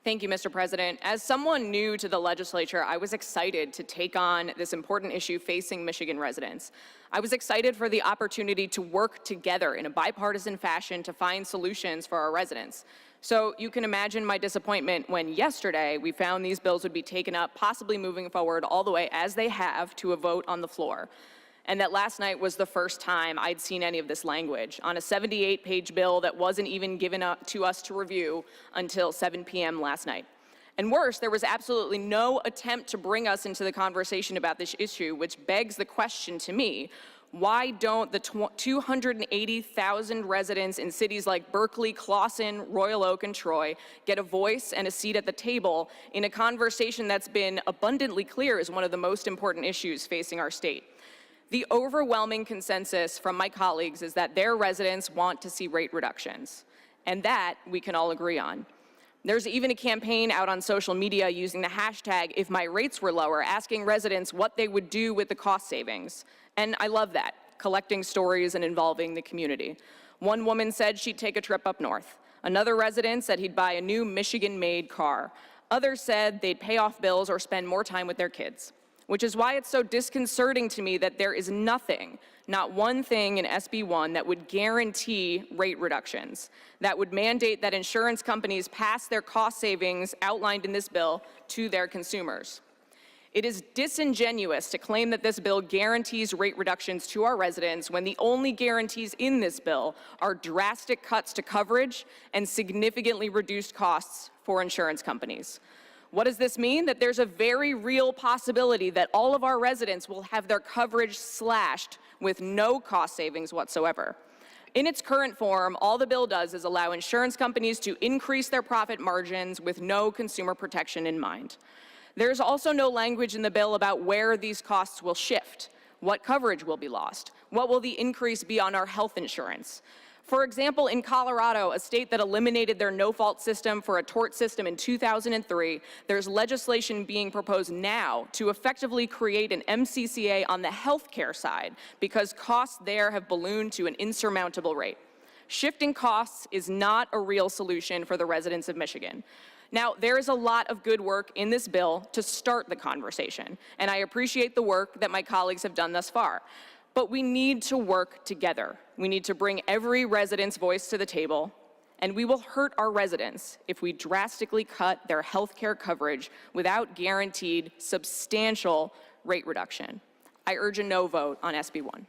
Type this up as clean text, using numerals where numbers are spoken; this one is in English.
Thank you, Mr. President. As someone new to the legislature, I was excited to take on this important issue facing Michigan residents. I was excited for the opportunity to work together in a bipartisan fashion to find solutions for our residents. So you can imagine my disappointment when yesterday we found these bills would be taken up, possibly moving forward all the way as they have to a vote on the floor. And that last night was the first time I'd seen any of this language on a 78-page bill that wasn't even given up to us to review until 7 p.m. last night. And worse, there was absolutely no attempt to bring us into the conversation about this issue, which begs the question to me, why don't the 280,000 residents in cities like Berkeley, Clawson, Royal Oak, and Troy get a voice and a seat at the table in a conversation that's been abundantly clear is one of the most important issues facing our state? The overwhelming consensus from my colleagues is that their residents want to see rate reductions, and that we can all agree on. There's even a campaign out on social media using the hashtag #IfMyRatesWereLower, asking residents what they would do with the cost savings. And I love that, collecting stories and involving the community. One woman said she'd take a trip up north. Another resident said he'd buy a new Michigan-made car. Others said they'd pay off bills or spend more time with their kids. Which is why it's so disconcerting to me that there is nothing, not one thing in SB 1 that would guarantee rate reductions, that would mandate that insurance companies pass their cost savings outlined in this bill to their consumers. It is disingenuous to claim that this bill guarantees rate reductions to our residents when the only guarantees in this bill are drastic cuts to coverage and significantly reduced costs for insurance companies. What does this mean? That there's a very real possibility that all of our residents will have their coverage slashed with no cost savings whatsoever. In its current form, all the bill does is allow insurance companies to increase their profit margins with no consumer protection in mind. There's also no language in the bill about where these costs will shift, what coverage will be lost, what will the increase be on our health insurance. For example, in Colorado, a state that eliminated their no-fault system for a tort system in 2003, there's legislation being proposed now to effectively create an MCCA on the healthcare side because costs there have ballooned to an insurmountable rate. Shifting costs is not a real solution for the residents of Michigan. Now, there is a lot of good work in this bill to start the conversation, and I appreciate the work that my colleagues have done thus far. But we need to work together. We need to bring every resident's voice to the table, and we will hurt our residents if we drastically cut their health care coverage without guaranteed substantial rate reduction. I urge a no vote on SB 1.